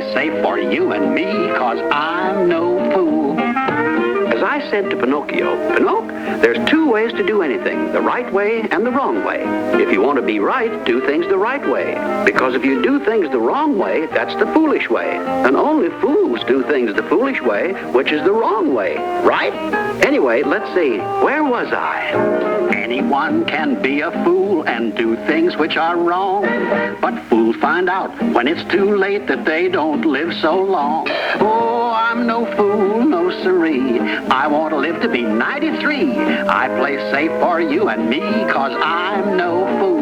play safe for you and me, 'cause I'm no fool. As I said to Pinocchio, Pinocchio, there's two ways to do anything, the right way and the wrong way. If you want to be right, do things the right way. Because if you do things the wrong way, that's the foolish way. And only fools do things the foolish way, which is the wrong way, right? Anyway, let's see, where was I? Anyone can be a fool and do things which are wrong. But fools find out when it's too late that they don't live so long. Oh, I'm no fool, no siree. I want to live to be 93. I play safe for you and me, 'cause I'm no fool.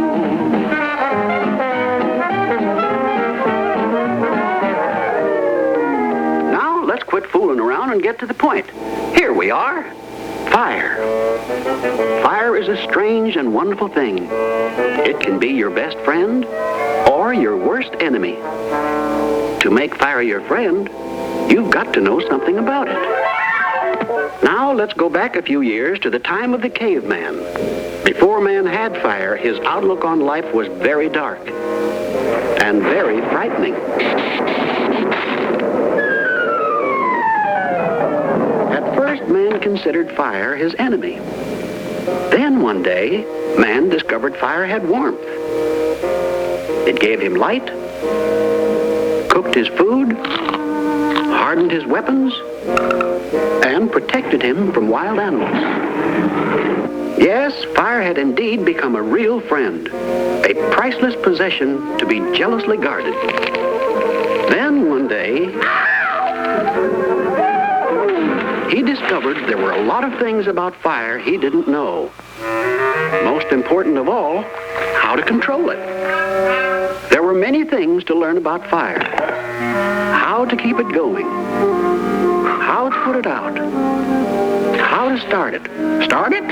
Now, let's quit fooling around and get to the point. Here we are. Fire. Fire is a strange and wonderful thing. It can be your best friend or your worst enemy. To make fire your friend, you've got to know something about it. Now let's go back a few years to the time of the caveman. Before man had fire, his outlook on life was very dark and very frightening. At first, man considered fire his enemy. Then one day, man discovered fire had warmth. It gave him light, cooked his food, hardened his weapons, and protected him from wild animals. Yes, fire had indeed become a real friend, a priceless possession to be jealously guarded. Then one day, he discovered there were a lot of things about fire he didn't know. Most important of all, how to control it. There were many things to learn about fire. How to keep it going. How to put it out. How to start it. Start it?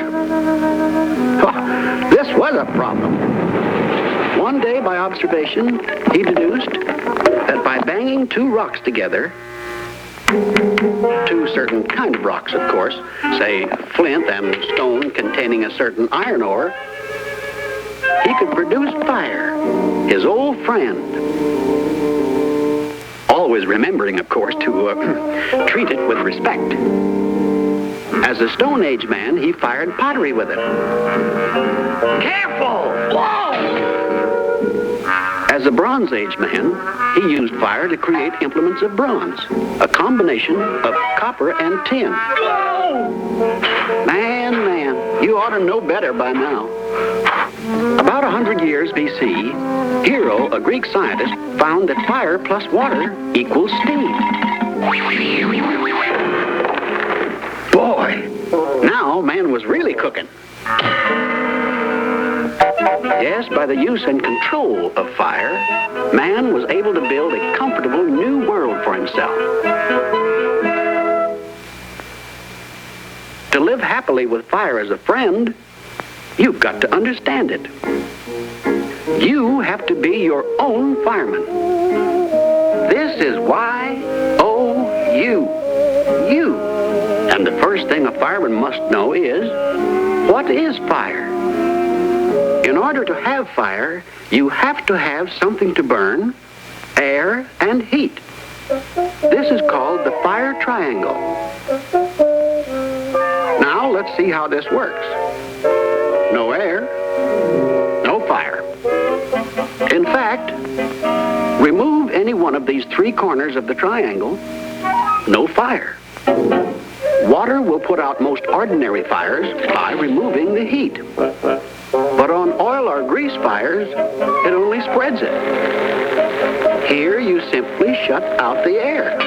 Oh, this was a problem. One day, by observation, he deduced that by banging two rocks together, two certain kind of rocks, of course, say flint and stone containing a certain iron ore, he could produce fire, his old friend. Always remembering, of course, to treat it with respect. As a Stone Age man, he fired pottery with it. Careful! Whoa! As a Bronze Age man, he used fire to create implements of bronze, a combination of copper and tin. Man, you ought to know better by now. About 100 years B.C., Hero, a Greek scientist, found that fire plus water equals steam. Boy, now man was really cooking. Yes, by the use and control of fire, man was able to build a comfortable new world for himself. To live happily with fire as a friend, you've got to understand it. You have to be your own fireman. This is Y-O-U. You. And the first thing a fireman must know is, what is fire? In order to have fire, you have to have something to burn, air, and heat. This is called the fire triangle. Now let's see how this works. No air, no fire. In fact, remove any one of these three corners of the triangle, no fire. Water will put out most ordinary fires by removing the heat. But on oil or grease fires, it only spreads it. Here you simply shut out the air.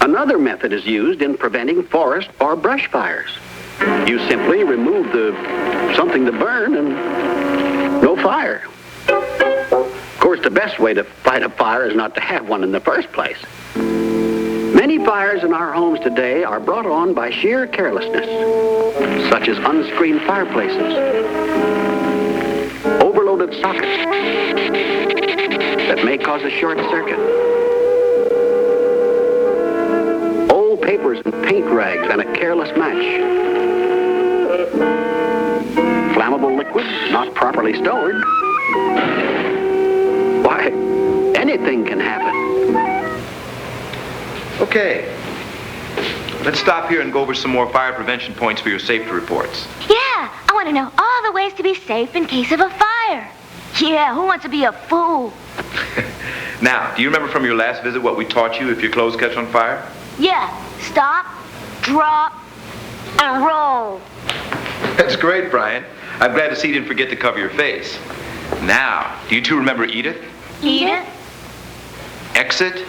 Another method is used in preventing forest or brush fires. You simply remove something to burn and no fire. Of course, the best way to fight a fire is not to have one in the first place. Many fires in our homes today are brought on by sheer carelessness, such as unscreened fireplaces, overloaded sockets that may cause a short circuit, old papers and paint rags and a careless match, flammable liquids not properly stored. Why, anything can happen. Okay. Let's stop here and go over some more fire prevention points for your safety reports. Yeah, I want to know all the ways to be safe in case of a fire. Yeah, who wants to be a fool? Now, do you remember from your last visit what we taught you if your clothes catch on fire? Yeah, stop, drop, and roll. That's great, Brian. I'm glad to see you didn't forget to cover your face. Now, do you two remember Edith? Edith? Exit?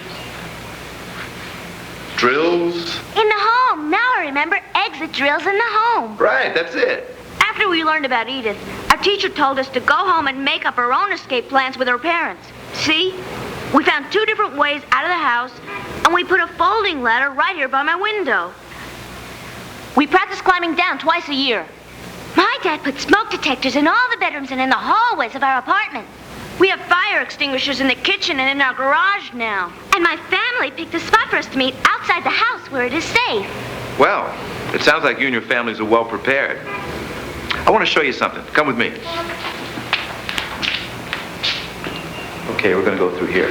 Drills? In the home. Now I remember exit drills in the home. Right, that's it. After we learned about Edith, our teacher told us to go home and make up our own escape plans with our parents. See? We found 2 different ways out of the house, and we put a folding ladder right here by my window. We practice climbing down twice a year. My dad put smoke detectors in all the bedrooms and in the hallways of our apartment. We have fire extinguishers in the kitchen and in our garage now. And my family picked a spot for us to meet outside the house where it is safe. Well, it sounds like you and your families are well prepared. I want to show you something. Come with me. Okay, we're going to go through here.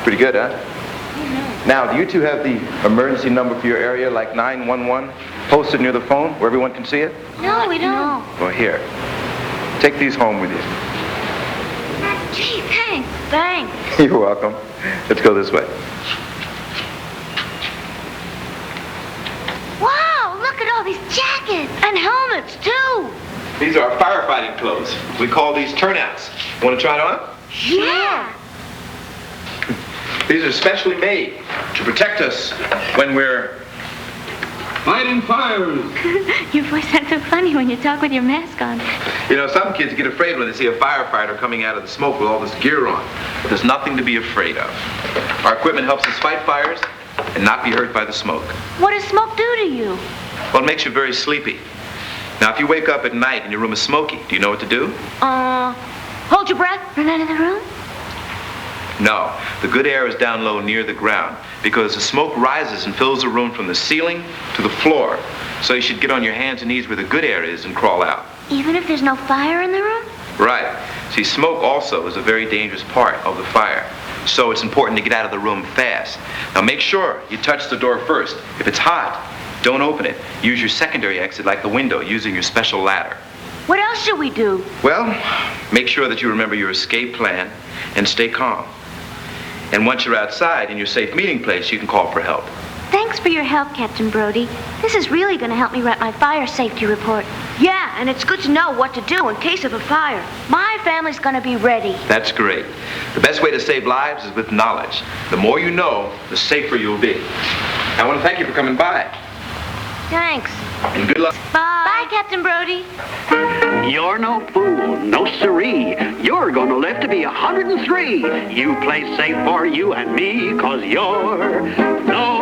Pretty good, huh? Mm-hmm. Now, do you two have the emergency number for your area, like 911, posted near the phone where everyone can see it? No, we don't. Well, here. Take these home with you. Gee, thanks. Thanks. You're welcome. Let's go this way. Wow, look at all these jackets. And helmets, too. These are our firefighting clothes. We call these turnouts. Want to try it on? Yeah. These are specially made to protect us when we're fighting fires. Your voice sounds so funny when you talk with your mask on. You know, some kids get afraid when they see a firefighter coming out of the smoke with all this gear on. But there's nothing to be afraid of. Our equipment helps us fight fires and not be hurt by the smoke. What does smoke do to you? Well, it makes you very sleepy. Now, if you wake up at night and your room is smoky, do you know what to do? Hold your breath, run out of the room? No, the good air is down low near the ground because the smoke rises and fills the room from the ceiling to the floor. So you should get on your hands and knees where the good air is and crawl out. Even if there's no fire in the room? Right. See, smoke also is a very dangerous part of the fire. So it's important to get out of the room fast. Now make sure you touch the door first. If it's hot, don't open it. Use your secondary exit like the window using your special ladder. What else should we do? Well, make sure that you remember your escape plan and stay calm. And once you're outside in your safe meeting place, you can call for help. Thanks for your help, Captain Brody. This is really going to help me write my fire safety report. Yeah, and it's good to know what to do in case of a fire. My family's going to be ready. That's great. The best way to save lives is with knowledge. The more you know, the safer you'll be. I want to thank you for coming by. Thanks. And good luck. Bye. Bye, Captain Brody. You're no fool, no siree. You're gonna live to be 103. You play safe for you and me, 'cause you're no